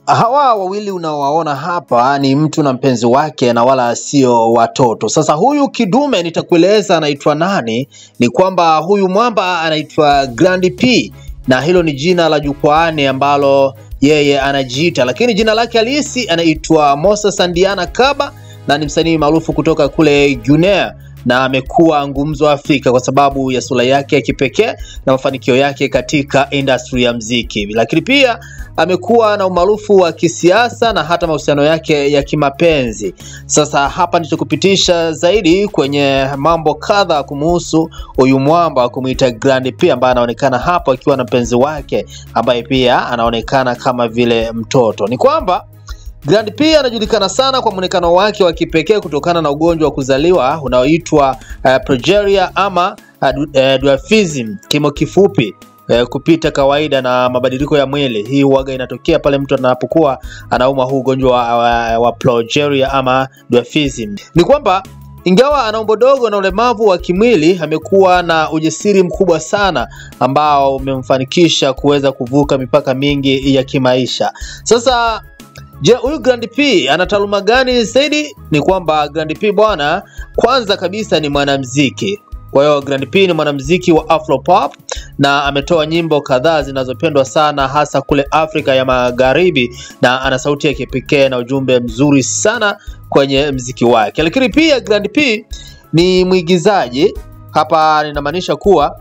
Hawa wawili unaowaona hapa ni mtu na mpenzi wake na wala sio watoto. Sasa huyu kidume nitakueleza anaitwa nani, ni kwamba huyu mwamba anaitwa Grand P na hilo ni jina la jukwaani ambalo yeye anajiita, lakini jina lake halisi anaitwa Moses Sandiana Kaba na ni msanii maarufu kutoka kule Guinea na amekuwa ngumzo Afrika kwa sababu ya sura yake ya kipekee na mafanikio yake katika industry ya muziki. Lakini pia amekuwa na umaarufu wa kisiasa na hata mahusiano yake ya kimapenzi. Sasa hapa nitakupitisha zaidi kwenye mambo kadha kumuhusu huyu mwamba kumuita Grand P ambaye anaonekana hapo akiwa na mpenzi wake ambaye pia anaonekana kama vile mtoto. Ni kwamba Grand P anajulikana sana kwa muonekano wake wa kipekee kutokana na ugonjwa wa kuzaliwa unaoitwa progeria ama dwarfism, kimo kifupi kupita kawaida na mabadiliko ya mwili. Hii huaga inatokea pale mtu anapokuwa anauma huu ugonjwa wa progeria ama dwarfism. Ni kwamba ingawa ana umbo dogo na ulemavu wa kimwili, amekuwa na ujasiri mkubwa sana ambao umemfanikisha kuweza kuvuka mipaka mingi ya kimaisha. Sasa je, huyu Grand P ana taaluma gani zaidi? Ni kwamba Grand P bwana, kwanza kabisa ni mwanamuziki. Kwa hiyo Grand P ni mwanamuziki wa Afropop na ametoa nyimbo kadhaa zinazopendwa sana hasa kule Afrika ya Magharibi na ana sauti ya kipekee na ujumbe mzuri sana kwenye muziki wake. Lakini pia Grand P ni mwigizaji. Hapa ninamaanisha kuwa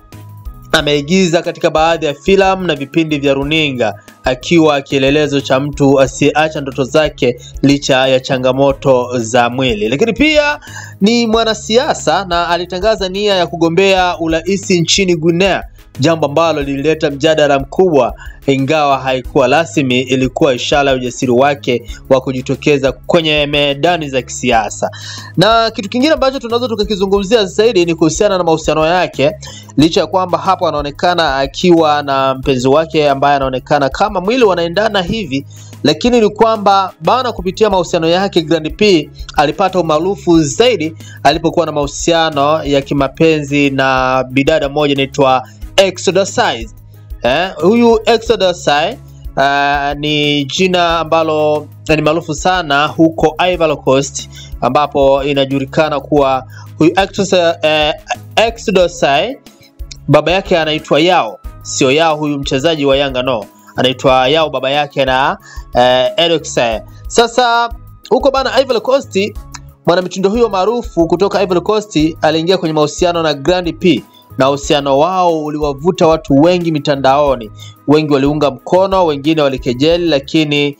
ameigiza katika baadhi ya filamu na vipindi vya runinga akiwa kielelezo cha mtu asiyeacha ndoto zake licha ya changamoto za mwili. Lakini pia ni mwanasiasa na alitangaza nia ya kugombea urais nchini Guinea, jambo ambalo lilileta mjadala mkubwa ingawa haikuwa rasmi. Ilikuwa ishara ya ujasiri wake wa kujitokeza kwenye medani za kisiasa. Na kitu kingine ambacho tunaweza tukakizungumzia zaidi ni kuhusiana na mahusiano yake, licha ya kwamba hapa anaonekana akiwa na mpenzi wake ambaye anaonekana kama mwili wanaendana hivi, lakini ni kwamba bana kupitia mahusiano yake Grand P alipata umaarufu zaidi alipokuwa na mahusiano ya kimapenzi na bidada moja inaitwa Exodusized. Huyu Exodusized ni jina ambalo ni maarufu sana huko Ivory Coast, ambapo inajulikana kuwa huyu Exodusized baba yake anaitwa Yao, sio Yao huyu mchezaji wa Yanga, no, anaitwa Yao baba yake na Exodusized. Sasa huko bana Ivory Coast, mwanamitindo huyo maarufu kutoka Ivory Coast aliingia kwenye mahusiano na Grand P na uhusiano wao uliwavuta watu wengi mitandaoni. Wengi waliunga mkono, wengine walikejeli, lakini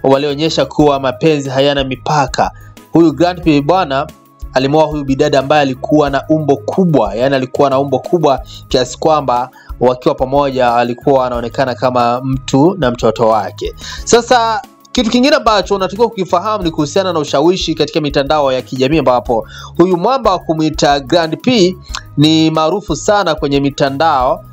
walionyesha kuwa mapenzi hayana mipaka. Huyu Grand P bwana alimoa huyu bidada ambaye alikuwa na umbo kubwa, yani alikuwa na umbo kubwa kiasi kwamba wakiwa pamoja alikuwa anaonekana kama mtu na mtoto wake. Sasa kitu kingine ambacho unatakiwa kukifahamu ni kuhusiana na ushawishi katika mitandao ya kijamii, ambapo huyu mwamba kumuita Grand P ni maarufu sana kwenye mitandao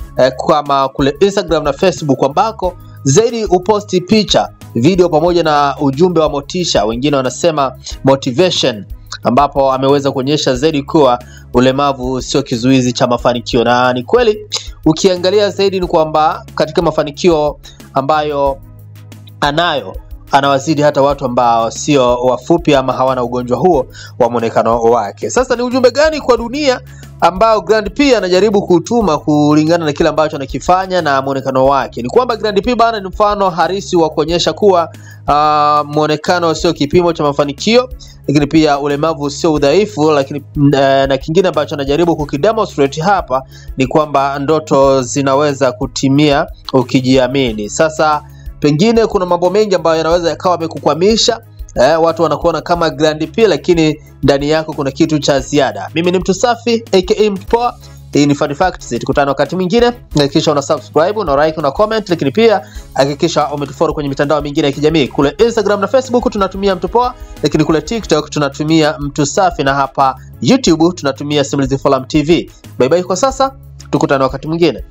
kama kule Instagram na Facebook, ambako zaidi uposti picha, video pamoja na ujumbe wa motisha, wengine wanasema motivation, ambapo ameweza kuonyesha zaidi kuwa ulemavu sio kizuizi cha mafanikio. Na ni kweli ukiangalia zaidi ni kwamba katika mafanikio ambayo anayo anawazidi hata watu ambao sio wafupi ama hawana ugonjwa huo wa muonekano wake. Sasa ni ujumbe gani kwa dunia ambao Grand P anajaribu kutuma kulingana na kile ambacho anakifanya na muonekano wake? Ni kwamba Grand P bana ni mfano harisi wa kuonyesha kuwa muonekano sio kipimo cha mafanikio, lakini pia ulemavu sio udhaifu. Lakini na kingine ambacho anajaribu kukidemonstrate hapa ni kwamba ndoto zinaweza kutimia ukijiamini. Sasa pengine kuna mambo mengi ambayo yanaweza yakawa yamekukwamisha, watu wanakuona kama Grand P lakini ndani yako kuna kitu cha ziada. Mimi ni Mtu Safi aka Mtu Poa. Hii ni Funny Facts. Tukutane wakati mwingine. Hakikisha una subscribe, una like, una comment, lakini pia hakikisha umetufollow kwenye mitandao mingine ya kijamii. Kule Instagram na Facebook tunatumia Mtu Poa, lakini kule TikTok tunatumia Mtu Safi, na hapa YouTube tunatumia Simulizi Forum TV. Bye bye kwa sasa. Tukutane wakati mwingine.